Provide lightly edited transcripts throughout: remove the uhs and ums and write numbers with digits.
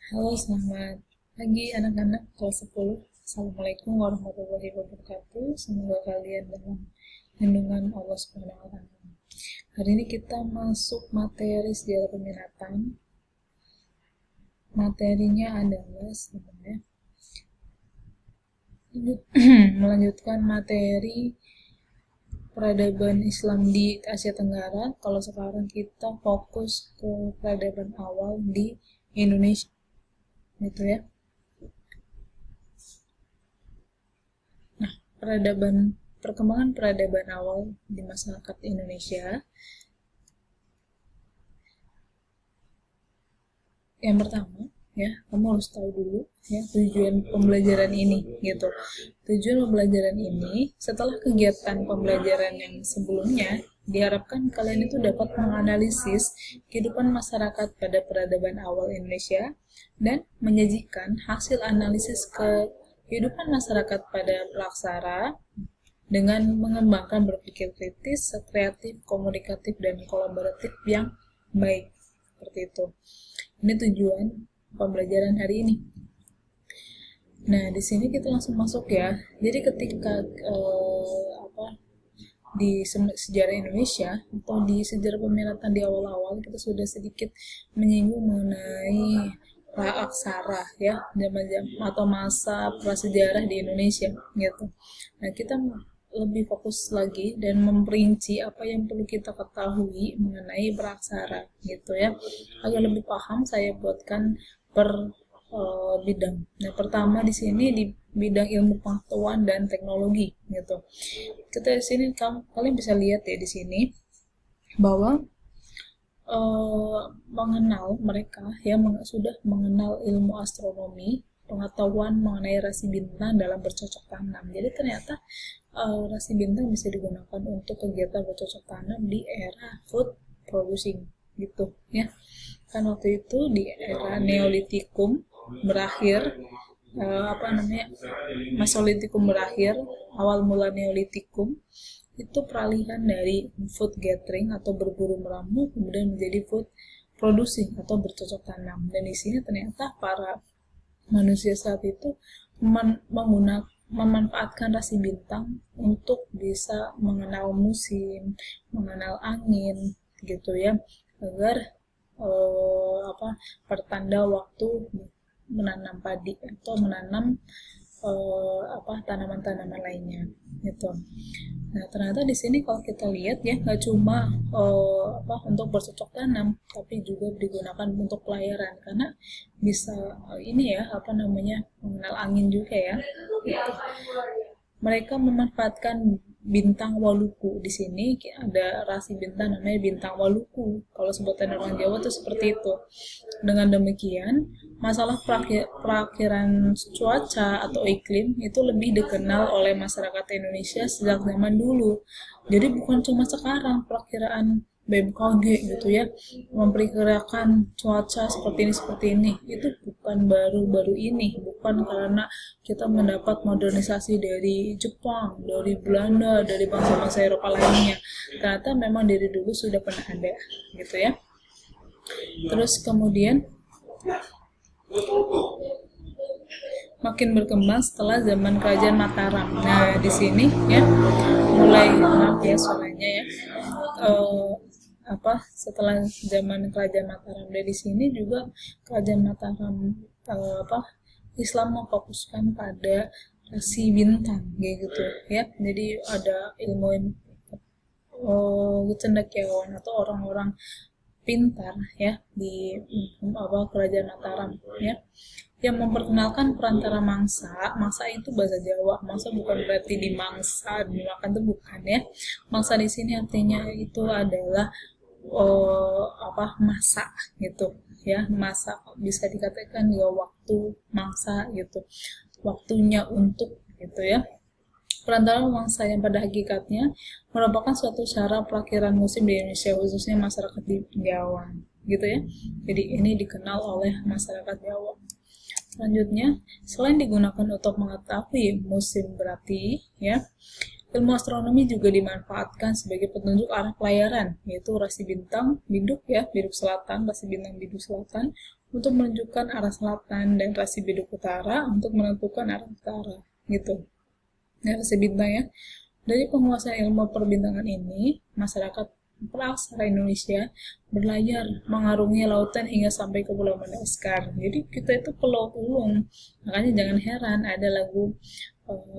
Halo, selamat pagi anak-anak kelas 10. Assalamualaikum warahmatullahi wabarakatuh. Semoga kalian dalam lindungan Allah Subhanahu wa taala. Hari ini kita masuk materi sejarah peminatan. Materinya adalah sebenarnya melanjutkan materi peradaban Islam di Asia Tenggara. Kalau sekarang kita fokus ke peradaban awal di Indonesia. Gitu ya. Nah, perkembangan peradaban awal di masyarakat Indonesia. Yang pertama, ya, kamu harus tahu dulu ya tujuan pembelajaran ini gitu. Tujuan pembelajaran ini setelah kegiatan pembelajaran yang sebelumnya diharapkan kalian itu dapat menganalisis kehidupan masyarakat pada peradaban awal Indonesia dan menyajikan hasil analisis kehidupan masyarakat pada Praksara dengan mengembangkan berpikir kritis, kreatif, komunikatif, dan kolaboratif yang baik. Seperti itu. Ini tujuan pembelajaran hari ini. Nah, di sini kita langsung masuk ya. Jadi ketika di sejarah Indonesia atau di sejarah peminatan di awal-awal kita sudah sedikit menyinggung mengenai praaksara ya, zaman atau masa prasejarah di Indonesia gitu. Nah, kita lebih fokus lagi dan memperinci apa yang perlu kita ketahui mengenai praaksara gitu ya. Agar lebih paham saya buatkan per bidang. Nah, pertama di sini di bidang ilmu pengetahuan dan teknologi gitu. Kita di sini kalian bisa lihat ya di sini bahwa mengenal mereka yang sudah mengenal ilmu astronomi, pengetahuan mengenai rasi bintang dalam bercocok tanam. Jadi ternyata rasi bintang bisa digunakan untuk kegiatan bercocok tanam di era food producing gitu ya. Kan waktu itu di era Neolitikum berakhir, Mesolitikum berakhir, awal mula Neolitikum itu peralihan dari food gathering atau berburu meramu kemudian menjadi food producing atau bercocok tanam. Dan di sini ternyata para manusia saat itu memanfaatkan rasi bintang untuk bisa mengenal musim, mengenal angin gitu ya, agar pertanda waktu menanam padi atau menanam tanaman-tanaman lainnya gitu. Nah, ternyata di sini kalau kita lihat ya nggak cuma untuk bercocok tanam, tapi juga digunakan untuk pelayaran karena bisa mengenal angin juga ya. Gitu. Mereka memanfaatkan bintang Waluku. Di sini ada rasi bintang namanya bintang Waluku. Kalau sebutan orang Jawa itu seperti itu. Dengan demikian, masalah perakhiran cuaca atau iklim itu lebih dikenal oleh masyarakat Indonesia sejak zaman dulu. Jadi bukan cuma sekarang perakiraan BMKG gitu ya, memperkirakan cuaca seperti ini. Itu bukan baru-baru ini, bukan karena kita mendapat modernisasi dari Jepang, dari Belanda, dari bangsa-bangsa Eropa lainnya. Ternyata memang dari dulu sudah pernah ada gitu ya. Terus kemudian makin berkembang setelah zaman Kerajaan Mataram. Nah, di sini ya mulai suaranya ya. Setelah zaman Kerajaan Mataram, dari sini juga Kerajaan Mataram Islam memfokuskan pada rasi bintang gitu ya. Jadi ada ilmu cendekiawan atau orang-orang pintar ya di Kerajaan Mataram ya, yang memperkenalkan perantara mangsa. Mangsa itu bahasa Jawa. Mangsa bukan berarti dimangsa, dimakan itu bukan ya. Mangsa di sini artinya itu adalah masa gitu ya. Masa bisa dikatakan ya waktu mangsa gitu. Waktunya untuk gitu ya. Perantara mangsa yang pada hakikatnya merupakan suatu cara perakhiran musim di Indonesia, khususnya masyarakat di Jawa gitu ya. Jadi ini dikenal oleh masyarakat Jawa. Selanjutnya, selain digunakan untuk mengetahui musim berarti ya, ilmu astronomi juga dimanfaatkan sebagai petunjuk arah pelayaran, yaitu rasi bintang biduk ya, biduk selatan, rasi bintang biduk selatan, untuk menunjukkan arah selatan dan rasi biduk utara untuk menentukan arah utara gitu. Nah, rasi bintang ya. Dari penguasaan ilmu perbintangan ini, masyarakat praksara Indonesia berlayar mengarungi lautan hingga sampai ke Pulau Madagaskar. Jadi kita itu pulau ulung. Makanya jangan heran ada lagu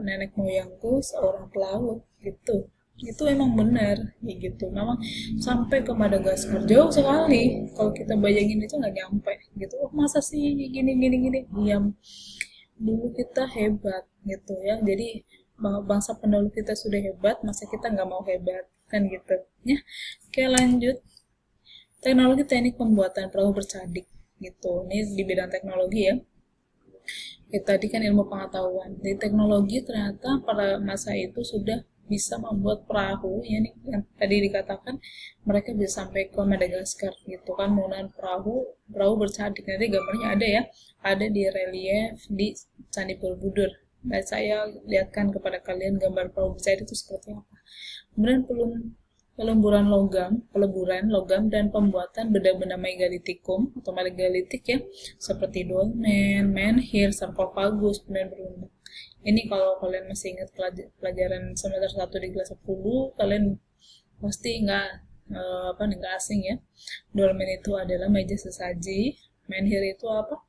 nenek moyangku seorang pelaut gitu. Itu emang benar gitu. Memang sampai ke Madagaskar jauh sekali. Kalau kita bayangin itu nggak nyampe gitu. Oh, masa sih gini. Diam. Dulu kita hebat gitu ya. Jadi bangsa pendahulu kita sudah hebat, masa kita nggak mau hebat kan gitu ya. Oke, lanjut. Teknologi teknik pembuatan perahu bercadik gitu. Ini di bidang teknologi ya. Tadi kan ilmu pengetahuan. Di teknologi ternyata pada masa itu sudah bisa membuat perahu ya, nih, yang tadi dikatakan mereka bisa sampai ke Madagaskar gitu kan, menggunakan perahu bercadik. Nanti gambarnya ada ya, ada di relief di Candi Borobudur. Nah, saya lihatkan kepada kalian gambar perahu bercadik itu seperti apa. Kemudian peleburan logam dan pembuatan benda-benda megalitikum atau megalitik ya, seperti dolmen, menhir, sarkofagus, kemudian berundang. Ini kalau kalian masih ingat pelajaran semester 1 di kelas 10, kalian pasti nggak asing ya. Dolmen itu adalah meja sesaji, menhir itu apa?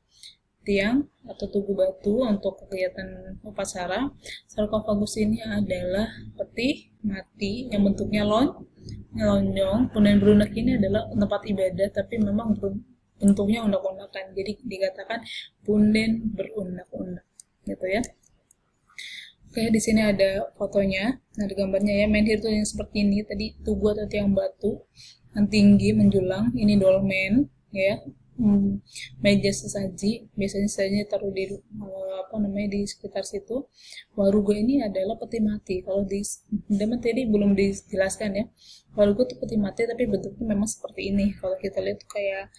Tiang atau tugu batu untuk kegiatan upacara. Sarkofagus ini adalah peti mati yang bentuknya lonjong. Kemudian berunak ini adalah tempat ibadah, tapi memang bentuknya undak-undakan. Jadi dikatakan punden berunak-undak, gitu ya. Oke, di sini ada fotonya. Nah, di gambarnya ya, menhir itu yang seperti ini. Tadi tugu atau tiang batu yang tinggi menjulang. Ini dolmen, ya. Meja sesaji, biasanya sesajinya taruh di di sekitar situ. Waruga ini adalah peti mati. Kalau di tadi belum dijelaskan ya. Waruga itu peti mati tapi bentuknya memang seperti ini. Kalau kita lihat kayak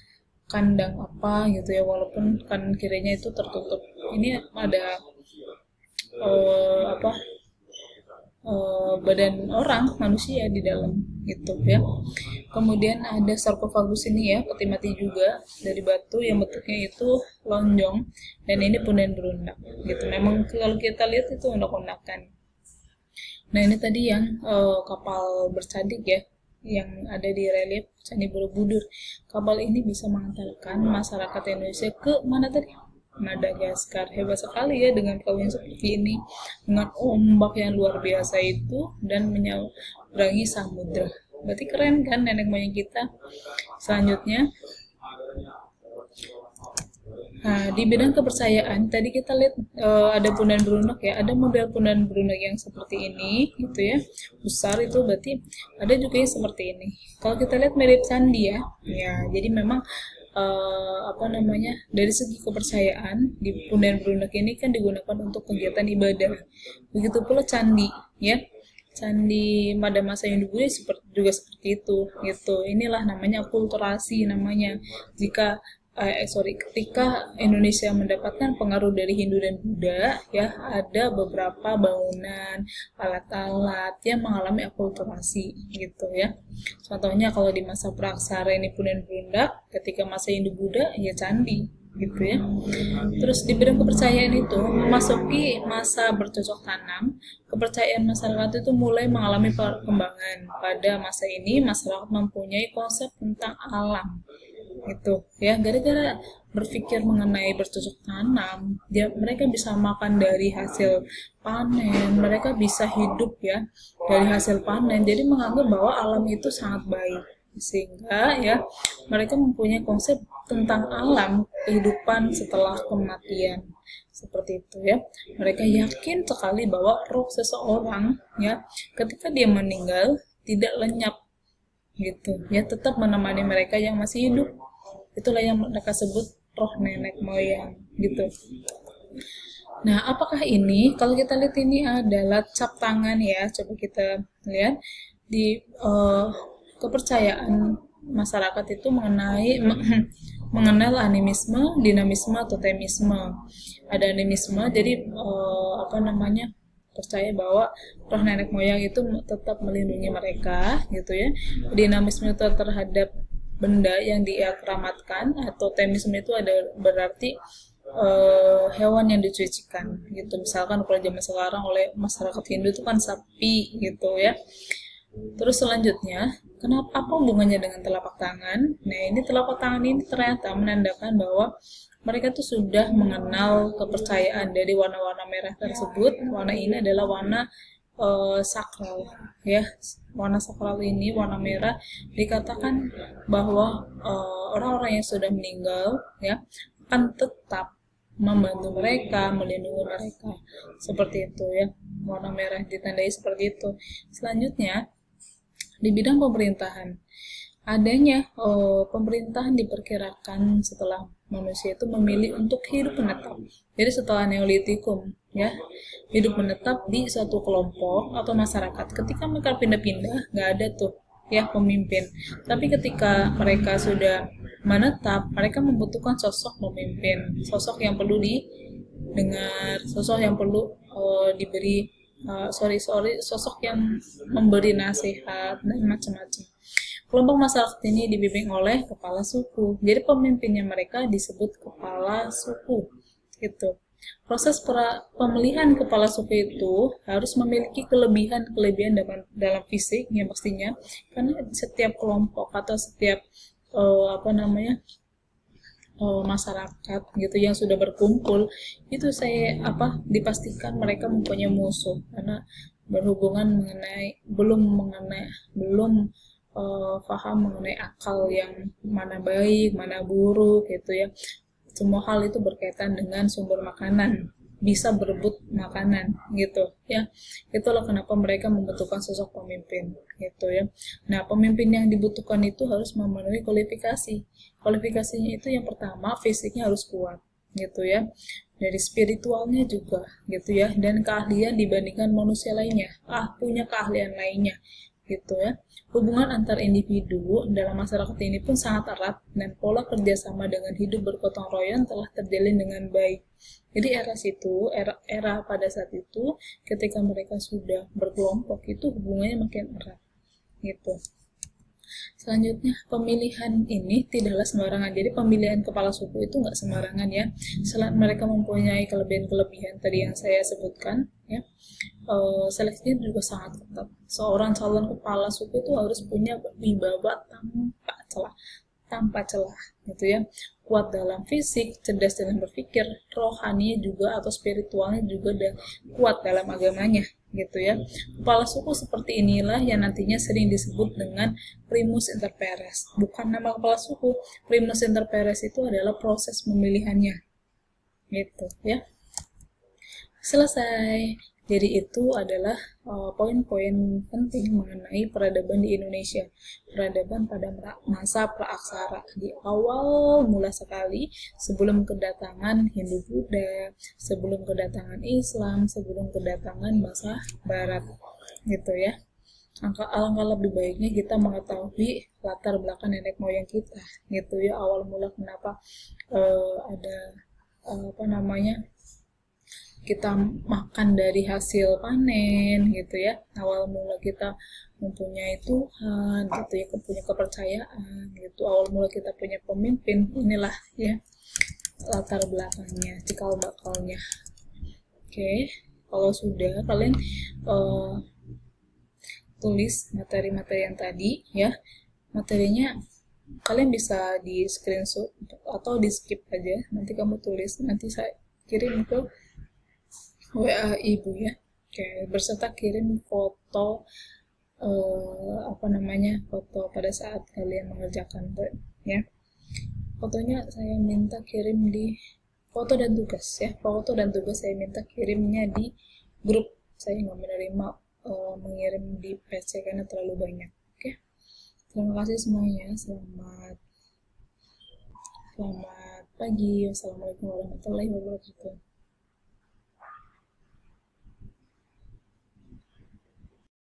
kandang apa gitu ya, walaupun kanan kirinya itu tertutup. Ini ada badan orang manusia di dalam gitu ya. Kemudian ada sarkofagus ini ya, peti mati juga dari batu yang bentuknya itu lonjong dan ini punden berundak gitu. Memang kalau kita lihat itu undak-undakan. Nah, ini tadi yang kapal bercadik ya, yang ada di relief Candi Borobudur. Kapal ini bisa mengantarkan masyarakat Indonesia ke mana tadi? Madagaskar. Hebat sekali ya dengan perahu yang seperti ini, dengan ombak yang luar biasa itu dan menyeberangi samudra. Berarti keren kan nenek moyang kita. Selanjutnya, nah, di bidang kepercayaan tadi kita lihat ada punden berunak ya, ada model punden berunak yang seperti ini gitu ya, besar itu, berarti ada juga yang seperti ini. Kalau kita lihat mirip candi ya, jadi memang dari segi kepercayaan di punden berunak ini kan digunakan untuk kegiatan ibadah. Begitu pula candi ya, candi pada masa Hindu Buddha juga seperti itu gitu. Inilah namanya akulturasi namanya. Ketika Indonesia mendapatkan pengaruh dari Hindu dan Buddha ya, ada beberapa bangunan, alat-alat yang mengalami akulturasi gitu ya. Contohnya kalau di masa praksara ini punden berundak, ketika masa Hindu Buddha ya candi gitu ya. Terus di bidang kepercayaan itu memasuki masa bercocok tanam, kepercayaan masyarakat itu mulai mengalami perkembangan. Pada masa ini masyarakat mempunyai konsep tentang alam gitu ya, gara-gara berpikir mengenai bercocok tanam, mereka bisa makan dari hasil panen, mereka bisa hidup ya dari hasil panen, jadi menganggap bahwa alam itu sangat baik, sehingga ya mereka mempunyai konsep tentang alam, kehidupan setelah kematian seperti itu ya. Mereka yakin sekali bahwa roh seseorang ya ketika dia meninggal tidak lenyap gitu ya, tetap menemani mereka yang masih hidup. Itulah yang mereka sebut roh nenek moyang gitu. Nah, apakah ini? Kalau kita lihat ini adalah cap tangan ya. Coba kita lihat di kepercayaan masyarakat itu mengenal animisme, dinamisme, totemisme. Ada animisme, jadi percaya bahwa roh nenek moyang itu tetap melindungi mereka gitu ya. Dinamisme itu terhadap benda yang dia keramatkan, atau temisme itu ada berarti hewan yang disucikan gitu. Misalkan kalau zaman sekarang oleh masyarakat Hindu itu kan sapi gitu ya. Terus selanjutnya, apa hubungannya dengan telapak tangan? Nah, ini telapak tangan ini ternyata menandakan bahwa mereka tuh sudah mengenal kepercayaan dari warna-warna merah tersebut. Warna ini adalah warna sakral, ya. Warna sakral ini, warna merah, dikatakan bahwa orang-orang yang sudah meninggal, ya, akan tetap membantu mereka, melindungi mereka, seperti itu ya. Warna merah ditandai seperti itu. Selanjutnya, di bidang pemerintahan, adanya pemerintahan diperkirakan setelah manusia itu memilih untuk hidup menetap. Jadi setelah Neolitikum, ya, hidup menetap di suatu kelompok atau masyarakat. Ketika mereka pindah-pindah, nggak ada tuh ya pemimpin. Tapi ketika mereka sudah menetap, mereka membutuhkan sosok pemimpin, sosok yang perlu didengar, sosok yang perlu diberi sosok yang memberi nasihat dan macam-macam. Kelompok masyarakat ini dibimbing oleh kepala suku. Jadi pemimpinnya mereka disebut kepala suku. Gitu. Proses pemilihan kepala suku itu harus memiliki kelebihan dalam fisik yang pastinya, karena setiap kelompok atau setiap masyarakat gitu yang sudah berkumpul itu dipastikan mereka mempunyai musuh, karena berhubungan belum paham mengenai akal yang mana baik mana buruk gitu ya. Semua hal itu berkaitan dengan sumber makanan, bisa berebut makanan gitu ya. Itulah kenapa mereka membutuhkan sosok pemimpin gitu ya. Nah, pemimpin yang dibutuhkan itu harus memenuhi kualifikasi. Kualifikasinya itu yang pertama, fisiknya harus kuat gitu ya. Dari spiritualnya juga gitu ya, dan keahlian dibandingkan manusia lainnya. Punya keahlian lainnya gitu ya. Hubungan antar individu dalam masyarakat ini pun sangat erat, dan pola kerjasama dengan hidup bergotong royong telah terjalin dengan baik. Jadi era pada saat itu, ketika mereka sudah berkelompok itu hubungannya makin erat gitu. Selanjutnya, pemilihan ini tidaklah sembarangan. Jadi pemilihan kepala suku itu nggak sembarangan ya. Selain mereka mempunyai kelebihan-kelebihan tadi yang saya sebutkan, ya, seleksinya juga sangat ketat. Seorang calon kepala suku itu harus punya wibawa tanpa celah, gitu ya. Kuat dalam fisik, cerdas dalam berpikir, rohaninya juga atau spiritualnya juga kuat dalam agamanya, gitu ya. Kepala suku seperti inilah yang nantinya sering disebut dengan primus inter pares. Bukan nama kepala suku, primus inter pares itu adalah proses pemilihannya, gitu ya. Selesai. Jadi itu adalah poin-poin penting mengenai peradaban di Indonesia. Peradaban pada masa praaksara, di awal mula sekali, sebelum kedatangan Hindu-Buddha, sebelum kedatangan Islam, sebelum kedatangan bangsa Barat, gitu ya. Alangkah lebih baiknya kita mengetahui latar belakang nenek moyang kita, gitu ya. Awal mula kenapa kita makan dari hasil panen gitu ya. Awal mula kita mempunyai Tuhan gitu ya, punya kepercayaan gitu. Awal mula kita punya pemimpin. Inilah ya latar belakangnya, cikal bakalnya. Oke, kalau sudah kalian tulis materi-materi yang tadi ya. Materinya kalian bisa di screenshot atau di skip aja. Nanti kamu tulis, nanti saya kirim ke WA ibu ya. Oke, berserta kirim foto foto pada saat kalian mengerjakan ya. Fotonya saya minta kirim di foto dan tugas ya. Foto dan tugas saya minta kirimnya di grup. Saya nggak menerima mengirim di PC karena terlalu banyak. Oke. Terima kasih semuanya. Selamat pagi. Wassalamualaikum warahmatullahi wabarakatuh.